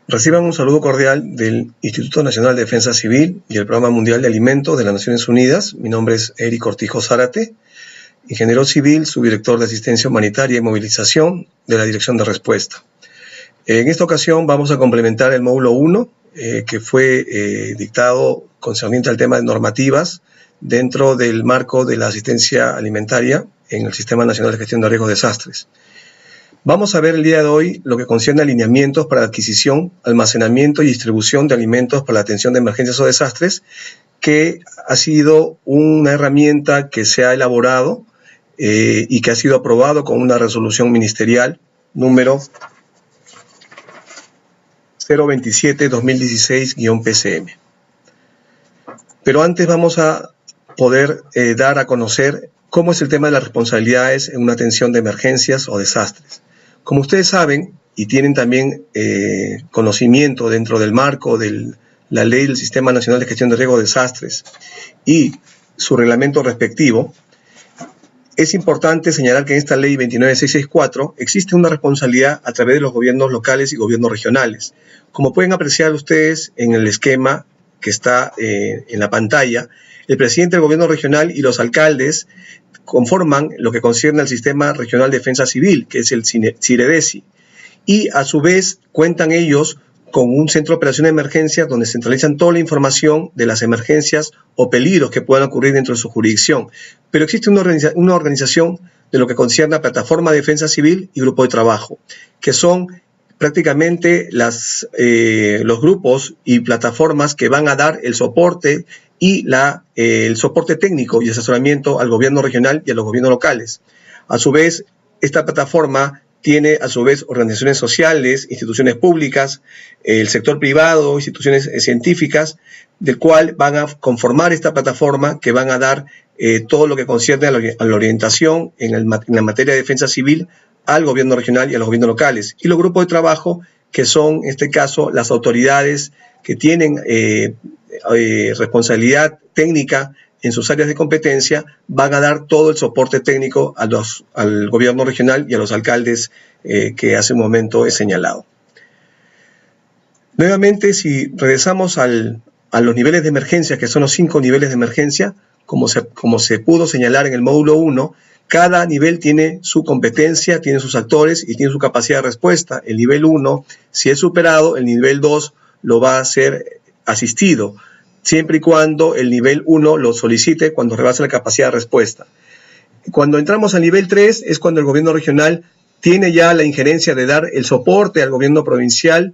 Reciban un saludo cordial del Instituto Nacional de Defensa Civil y el Programa Mundial de Alimentos de las Naciones Unidas. Mi nombre es Eric Cortijo Zárate, ingeniero civil, subdirector de Asistencia Humanitaria y Movilización de la Dirección de Respuesta. En esta ocasión vamos a complementar el módulo 1, que fue dictado concerniente al tema de normativas dentro del marco de la asistencia alimentaria en el Sistema Nacional de Gestión de Riesgos de Desastres. Vamos a ver el día de hoy lo que concierne a alineamientos para la adquisición, almacenamiento y distribución de alimentos para la atención de emergencias o desastres, que ha sido una herramienta que se ha elaborado y que ha sido aprobado con una resolución ministerial número 027-2016-PCM. Pero antes vamos a poder dar a conocer cómo es el tema de las responsabilidades en una atención de emergencias o desastres. Como ustedes saben y tienen también conocimiento dentro del marco de la Ley del Sistema Nacional de Gestión de Riesgos de Desastres y su reglamento respectivo, es importante señalar que en esta Ley 29664 existe una responsabilidad a través de los gobiernos locales y gobiernos regionales. Como pueden apreciar ustedes en el esquema que está en la pantalla, el presidente del gobierno regional y los alcaldes conforman lo que concierne al Sistema Regional de Defensa Civil, que es el CIREDESI, y a su vez cuentan ellos con un centro de operación de emergencia donde centralizan toda la información de las emergencias o peligros que puedan ocurrir dentro de su jurisdicción. Pero existe una organización de lo que concierne a Plataforma de Defensa Civil y Grupo de Trabajo, que son prácticamente los grupos y plataformas que van a dar el soporte y el soporte técnico y asesoramiento al gobierno regional y a los gobiernos locales. A su vez, esta plataforma tiene a su vez organizaciones sociales, instituciones públicas, el sector privado, instituciones científicas, del cual van a conformar esta plataforma que van a dar todo lo que concierne a la orientación en la materia de defensa civil al gobierno regional y a los gobiernos locales. Y los grupos de trabajo, que son, en este caso, las autoridades que tienen responsabilidad técnica en sus áreas de competencia, van a dar todo el soporte técnico al gobierno regional y a los alcaldes que hace un momento he señalado. Nuevamente, si regresamos a los niveles de emergencia, que son los 5 niveles de emergencia, como se pudo señalar en el módulo 1, cada nivel tiene su competencia, tiene sus actores y tiene su capacidad de respuesta. El nivel 1, si es superado, el nivel 2 lo va a ser asistido, siempre y cuando el nivel 1 lo solicite cuando rebase la capacidad de respuesta. Cuando entramos al nivel 3 es cuando el gobierno regional tiene ya la injerencia de dar el soporte al gobierno provincial,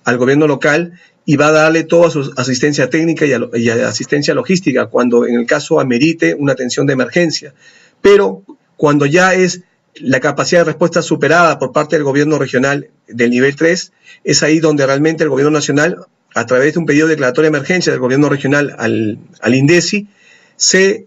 al gobierno local, y va a darle toda su asistencia técnica y asistencia logística cuando en el caso amerite una atención de emergencia. Pero cuando ya es la capacidad de respuesta superada por parte del gobierno regional del nivel 3, es ahí donde realmente el gobierno nacional, a través de un pedido de declaratoria de emergencia del gobierno regional al INDECI, se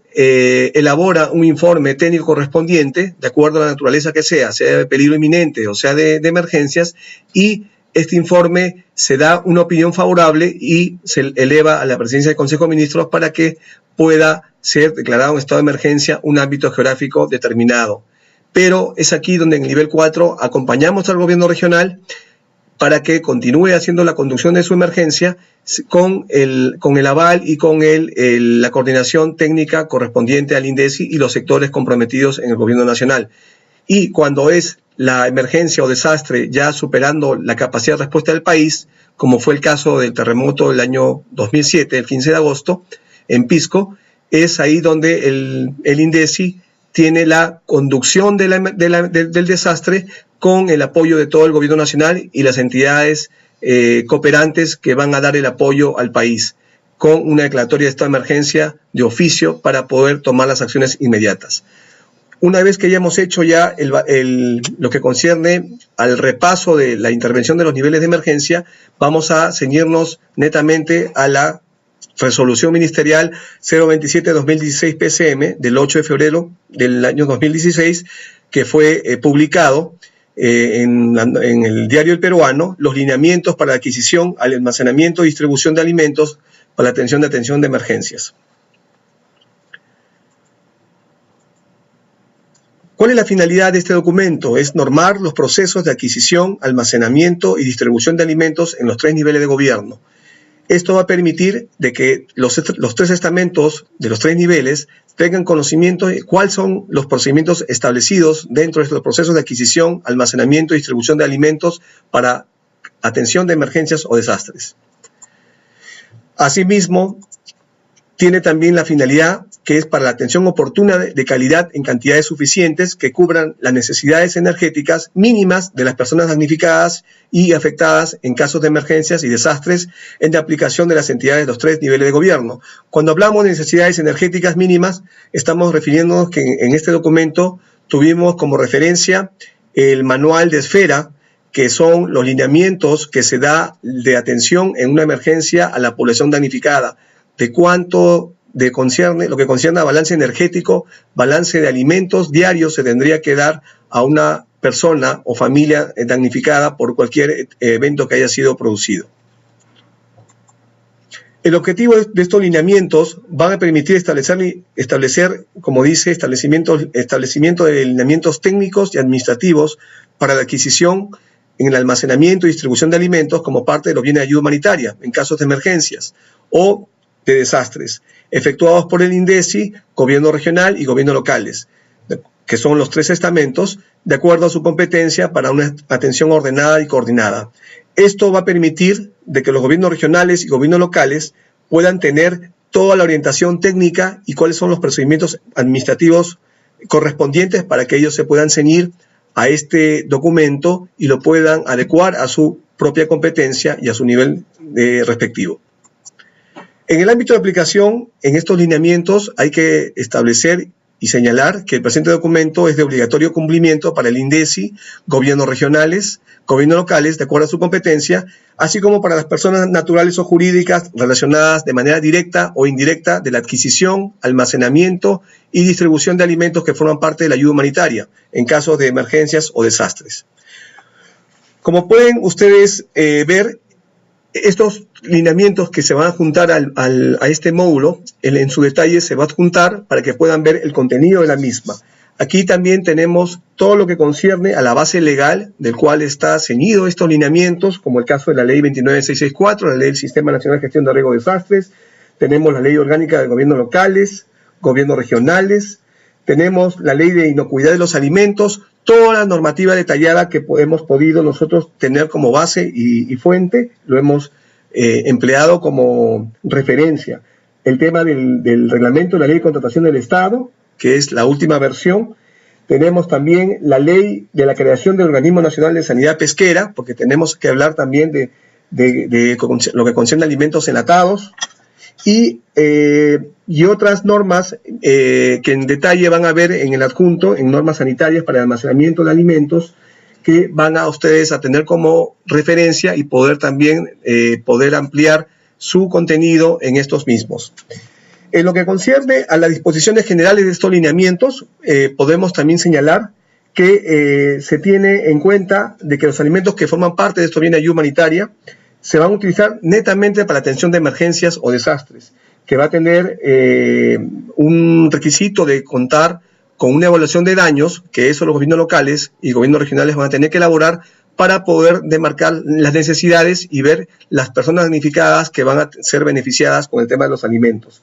elabora un informe técnico correspondiente, de acuerdo a la naturaleza que sea de peligro inminente o sea de emergencias, y este informe se da una opinión favorable y se eleva a la presidencia del Consejo de Ministros para que pueda ser declarado en estado de emergencia un ámbito geográfico determinado. Pero es aquí donde en el nivel 4 acompañamos al gobierno regional para que continúe haciendo la conducción de su emergencia con el aval y con la coordinación técnica correspondiente al INDECI y los sectores comprometidos en el gobierno nacional. Y cuando es la emergencia o desastre ya superando la capacidad de respuesta del país, como fue el caso del terremoto del año 2007, el 15 de agosto, en Pisco, es ahí donde el INDECI tiene la conducción del desastre con el apoyo de todo el gobierno nacional y las entidades cooperantes que van a dar el apoyo al país, con una declaratoria de estado de emergencia de oficio para poder tomar las acciones inmediatas. Una vez que hayamos hecho ya lo que concierne al repaso de la intervención de los niveles de emergencia, vamos a ceñirnos netamente a la resolución ministerial 027-2016-PCM del 8 de febrero del año 2016, que fue publicado en el diario El Peruano, los lineamientos para la adquisición, almacenamiento y distribución de alimentos para la atención de emergencias. ¿Cuál es la finalidad de este documento? Es normar los procesos de adquisición, almacenamiento y distribución de alimentos en los 3 niveles de gobierno. Esto va a permitir de que los 3 estamentos de los 3 niveles tengan conocimiento de cuáles son los procedimientos establecidos dentro de estos procesos de adquisición, almacenamiento y distribución de alimentos para atención de emergencias o desastres. Asimismo, tiene también la finalidad que es para la atención oportuna de calidad en cantidades suficientes que cubran las necesidades energéticas mínimas de las personas damnificadas y afectadas en casos de emergencias y desastres en la aplicación de las entidades de los 3 niveles de gobierno. Cuando hablamos de necesidades energéticas mínimas, estamos refiriéndonos que en este documento tuvimos como referencia el manual de Esfera, que son los lineamientos que se da de atención en una emergencia a la población damnificada, de cuánto lo que concierne a balance energético, balance de alimentos diarios se tendría que dar a una persona o familia damnificada por cualquier evento que haya sido producido. El objetivo de estos lineamientos van a permitir establecer, como dice, establecimiento de lineamientos técnicos y administrativos para la adquisición en el almacenamiento y distribución de alimentos como parte de los bienes de ayuda humanitaria en casos de emergencias o de desastres, efectuados por el INDECI, gobierno regional y gobiernos locales, que son los 3 estamentos, de acuerdo a su competencia para una atención ordenada y coordinada. Esto va a permitir de que los gobiernos regionales y gobiernos locales puedan tener toda la orientación técnica y cuáles son los procedimientos administrativos correspondientes para que ellos se puedan ceñir a este documento y lo puedan adecuar a su propia competencia y a su nivel respectivo. En el ámbito de aplicación, en estos lineamientos hay que establecer y señalar que el presente documento es de obligatorio cumplimiento para el INDECI, gobiernos regionales, gobiernos locales, de acuerdo a su competencia, así como para las personas naturales o jurídicas relacionadas de manera directa o indirecta de la adquisición, almacenamiento y distribución de alimentos que forman parte de la ayuda humanitaria en casos de emergencias o desastres. Como pueden ustedes ver, estos lineamientos que se van a juntar a este módulo, en su detalle se va a adjuntar para que puedan ver el contenido de la misma. Aquí también tenemos todo lo que concierne a la base legal del cual está ceñido estos lineamientos, como el caso de la Ley 29664, la Ley del Sistema Nacional de Gestión de Riesgo de Desastres, tenemos la Ley Orgánica de Gobiernos Locales, Gobiernos Regionales, tenemos la Ley de Inocuidad de los Alimentos, toda la normativa detallada que hemos podido nosotros tener como base y fuente, lo hemos empleado como referencia. El tema del reglamento de la Ley de Contratación del Estado, que es la última versión. Tenemos también la Ley de la creación del Organismo Nacional de Sanidad Pesquera, porque tenemos que hablar también de lo que concierne a alimentos enlatados, y otras normas que en detalle van a ver en el adjunto, en normas sanitarias para el almacenamiento de alimentos, que van a ustedes a tener como referencia y poder también poder ampliar su contenido en estos mismos. En lo que concierne a las disposiciones generales de estos lineamientos, podemos también señalar que se tiene en cuenta de que los alimentos que forman parte de estos bienes de ayuda humanitaria se van a utilizar netamente para la atención de emergencias o desastres, que va a tener un requisito de contar con una evaluación de daños, que eso los gobiernos locales y gobiernos regionales van a tener que elaborar para poder demarcar las necesidades y ver las personas damnificadas que van a ser beneficiadas con el tema de los alimentos.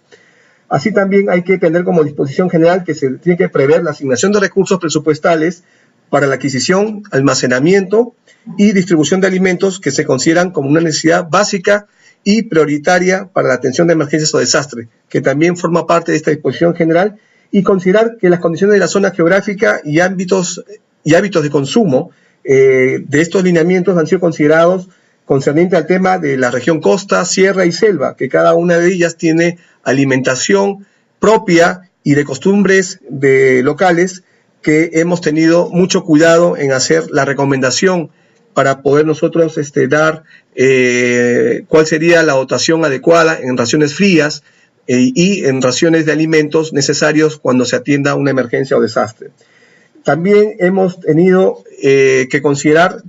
Así también hay que tener como disposición general que se tiene que prever la asignación de recursos presupuestales para la adquisición, almacenamiento y distribución de alimentos que se consideran como una necesidad básica y prioritaria para la atención de emergencias o desastres, que también forma parte de esta disposición general, y considerar que las condiciones de la zona geográfica y hábitos de consumo de estos lineamientos han sido considerados concerniente al tema de la región costa, sierra y selva, que cada una de ellas tiene alimentación propia y de costumbres locales, que hemos tenido mucho cuidado en hacer la recomendación para poder nosotros dar cuál sería la dotación adecuada en raciones frías y en raciones de alimentos necesarios cuando se atienda una emergencia o desastre. También hemos tenido que considerar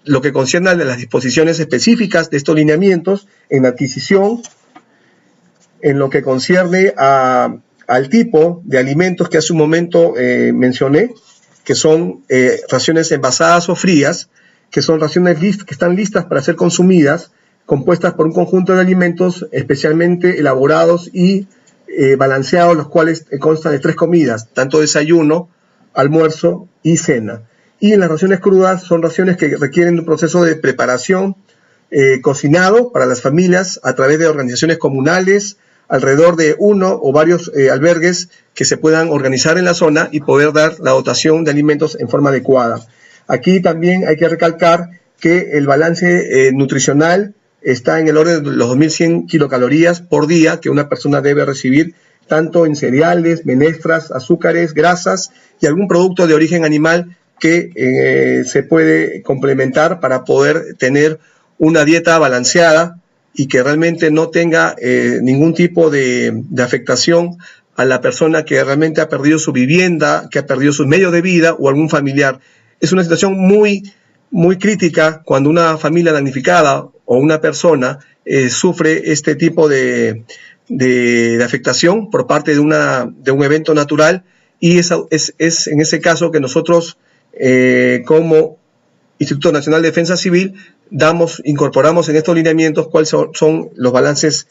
lo que concierne a las disposiciones específicas de estos lineamientos en adquisición, en lo que concierne al tipo de alimentos que hace un momento mencioné, que son raciones envasadas o frías, que son raciones que están listas para ser consumidas, compuestas por un conjunto de alimentos especialmente elaborados y balanceados, los cuales constan de 3 comidas, tanto desayuno, almuerzo y cena. Y en las raciones crudas son raciones que requieren un proceso de preparación cocinado para las familias a través de organizaciones comunales, alrededor de uno o varios albergues que se puedan organizar en la zona y poder dar la dotación de alimentos en forma adecuada. Aquí también hay que recalcar que el balance nutricional está en el orden de los 2.100 kilocalorías por día que una persona debe recibir, tanto en cereales, menestras, azúcares, grasas y algún producto de origen animal que se puede complementar para poder tener una dieta balanceada y que realmente no tenga ningún tipo de afectación a la persona que realmente ha perdido su vivienda, que ha perdido sus medios de vida o algún familiar. Es una situación muy crítica cuando una familia damnificada o una persona sufre este tipo de afectación por parte de un evento natural, y es en ese caso que nosotros como Instituto Nacional de Defensa Civil incorporamos en estos lineamientos cuáles son los balances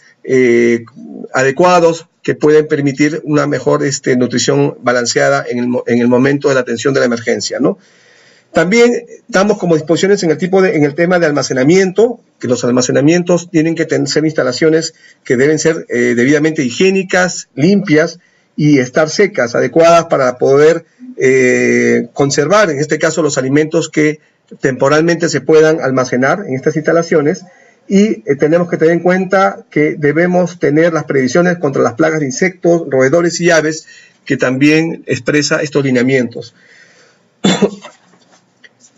adecuados que pueden permitir una mejor nutrición balanceada en el momento de la atención de la emergencia, ¿no? También damos como disposiciones en el tema de almacenamiento, que los almacenamientos tienen que ser instalaciones que deben ser debidamente higiénicas, limpias y estar secas, adecuadas para poder conservar, en este caso, los alimentos que temporalmente se puedan almacenar en estas instalaciones. Y tenemos que tener en cuenta que debemos tener las previsiones contra las plagas de insectos, roedores y aves, que también expresa estos lineamientos.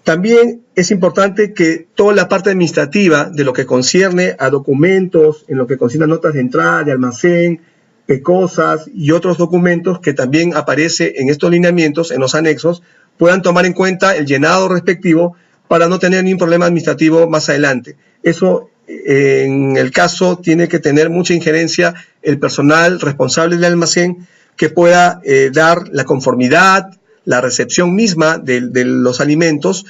También es importante que toda la parte administrativa de lo que concierne a documentos, en lo que concierne a notas de entrada, de almacén, PECOSAS y otros documentos que también aparece en estos lineamientos, en los anexos, puedan tomar en cuenta el llenado respectivo para no tener ningún problema administrativo más adelante. Eso, en el caso, tiene que tener mucha injerencia el personal responsable del almacén, que pueda dar la conformidad, la recepción misma de los alimentos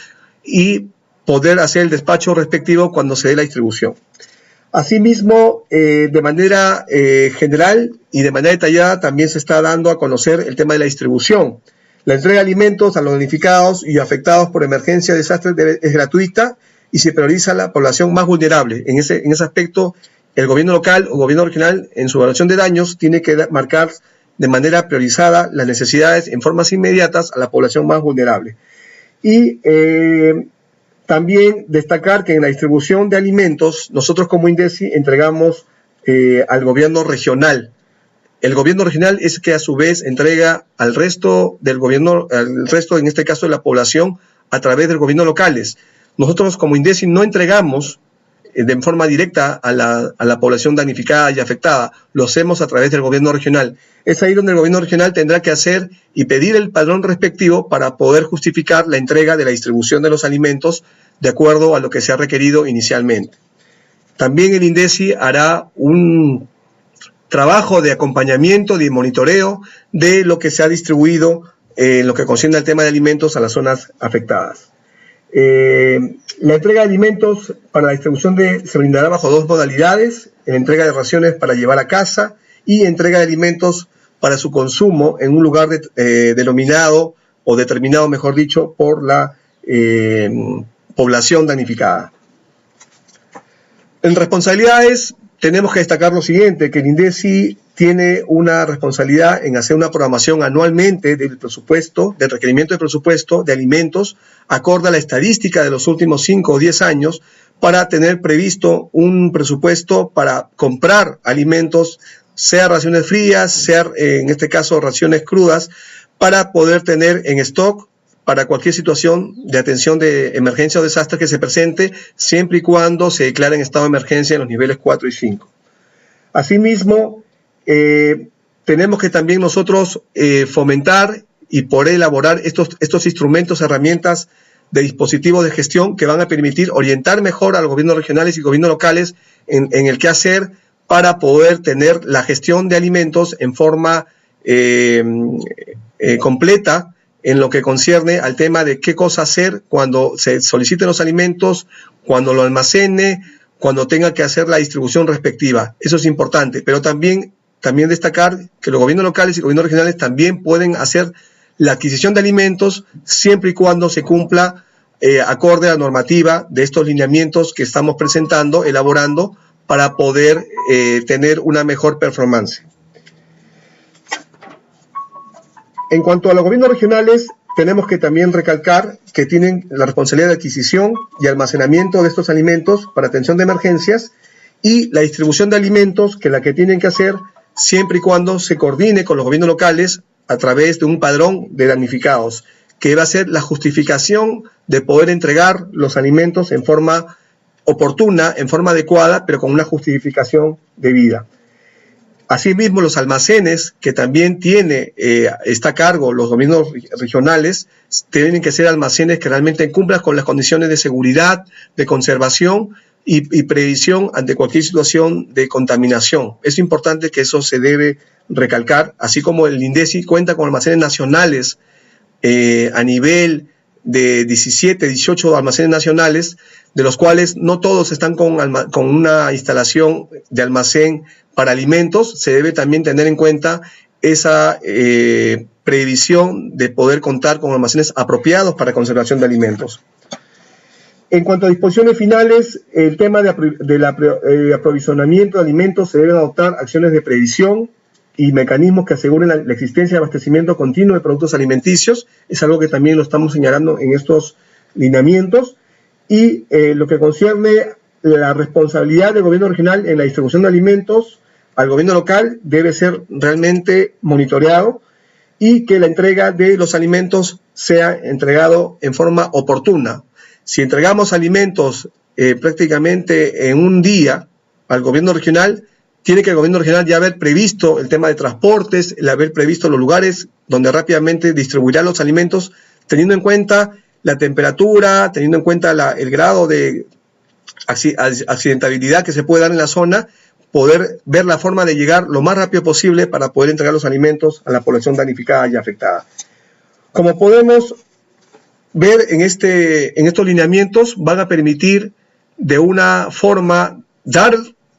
y poder hacer el despacho respectivo cuando se dé la distribución. Asimismo, de manera general y de manera detallada, también se está dando a conocer el tema de la distribución. La entrega de alimentos a los damnificados y afectados por emergencia y desastres es gratuita y se prioriza la población más vulnerable. En ese aspecto, el gobierno local o gobierno regional, en su evaluación de daños, tiene que marcar de manera priorizada las necesidades en formas inmediatas a la población más vulnerable. Y también destacar que en la distribución de alimentos, nosotros como INDECI entregamos al gobierno regional. El gobierno regional es que a su vez entrega al resto del gobierno, en este caso de la población, a través del gobierno locales. Nosotros como INDECI no entregamos de forma directa a la población damnificada y afectada, lo hacemos a través del gobierno regional. Es ahí donde el gobierno regional tendrá que hacer y pedir el padrón respectivo para poder justificar la entrega de la distribución de los alimentos de acuerdo a lo que se ha requerido inicialmente. También el INDECI hará un trabajo de acompañamiento, de monitoreo de lo que se ha distribuido en lo que concierne al tema de alimentos a las zonas afectadas. La entrega de alimentos para la distribución se brindará bajo 2 modalidades: la entrega de raciones para llevar a casa y entrega de alimentos para su consumo en un lugar denominado o determinado, mejor dicho, por la población damnificada. En responsabilidades tenemos que destacar lo siguiente, que el INDECI tiene una responsabilidad en hacer una programación anualmente del presupuesto, del requerimiento de presupuesto de alimentos, acorde a la estadística de los últimos 5 o 10 años, para tener previsto un presupuesto para comprar alimentos, sea raciones frías, sea en este caso raciones crudas, para poder tener en stock para cualquier situación de atención de emergencia o desastre que se presente, siempre y cuando se declare en estado de emergencia en los niveles 4 y 5. Asimismo, tenemos que también nosotros fomentar y poder elaborar estos instrumentos, herramientas de dispositivos de gestión que van a permitir orientar mejor a los gobiernos regionales y gobiernos locales en el qué hacer para poder tener la gestión de alimentos en forma completa en lo que concierne al tema de qué cosa hacer cuando se soliciten los alimentos, cuando lo almacene, cuando tenga que hacer la distribución respectiva. Eso es importante, pero también destacar que los gobiernos locales y gobiernos regionales también pueden hacer la adquisición de alimentos siempre y cuando se cumpla acorde a la normativa de estos lineamientos que estamos presentando, elaborando, para poder tener una mejor performance. En cuanto a los gobiernos regionales, tenemos que también recalcar que tienen la responsabilidad de adquisición y almacenamiento de estos alimentos para atención de emergencias y la distribución de alimentos que tienen que hacer siempre y cuando se coordine con los gobiernos locales a través de un padrón de damnificados, que va a ser la justificación de poder entregar los alimentos en forma oportuna, en forma adecuada, pero con una justificación debida. Asimismo, los almacenes, que también está a cargo los gobiernos regionales, tienen que ser almacenes que realmente cumplan con las condiciones de seguridad, de conservación y previsión ante cualquier situación de contaminación. Es importante que eso se debe recalcar, así como el INDECI cuenta con almacenes nacionales a nivel de 17, 18 almacenes nacionales, de los cuales no todos están con una instalación de almacén para alimentos. Se debe también tener en cuenta esa previsión de poder contar con almacenes apropiados para conservación de alimentos. En cuanto a disposiciones finales, el tema de aprovisionamiento de alimentos, se deben adoptar acciones de previsión y mecanismos que aseguren la existencia de abastecimiento continuo de productos alimenticios. Es algo que también lo estamos señalando en estos lineamientos. Y lo que concierne la responsabilidad del gobierno regional en la distribución de alimentos al gobierno local debe ser realmente monitoreado y que la entrega de los alimentos sea entregado en forma oportuna. Si entregamos alimentos prácticamente en un día al gobierno regional, tiene que el gobierno regional ya haber previsto el tema de transportes, el haber previsto los lugares donde rápidamente distribuirá los alimentos, teniendo en cuenta la temperatura, teniendo en cuenta el grado de accidentabilidad que se puede dar en la zona, poder ver la forma de llegar lo más rápido posible para poder entregar los alimentos a la población damnificada y afectada. Como podemos ver en estos lineamientos, van a permitir de una forma dar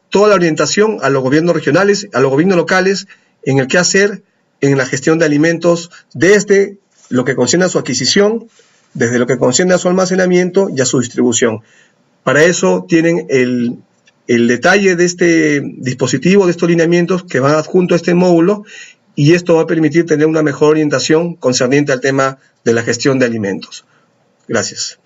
toda la orientación a los gobiernos regionales, a los gobiernos locales, en el qué hacer en la gestión de alimentos, desde lo que concierne a su adquisición, desde lo que concierne a su almacenamiento y a su distribución. Para eso tienen el detalle de este dispositivo, de estos lineamientos que van adjunto a este módulo, y esto va a permitir tener una mejor orientación concerniente al tema de la gestión de alimentos. Gracias.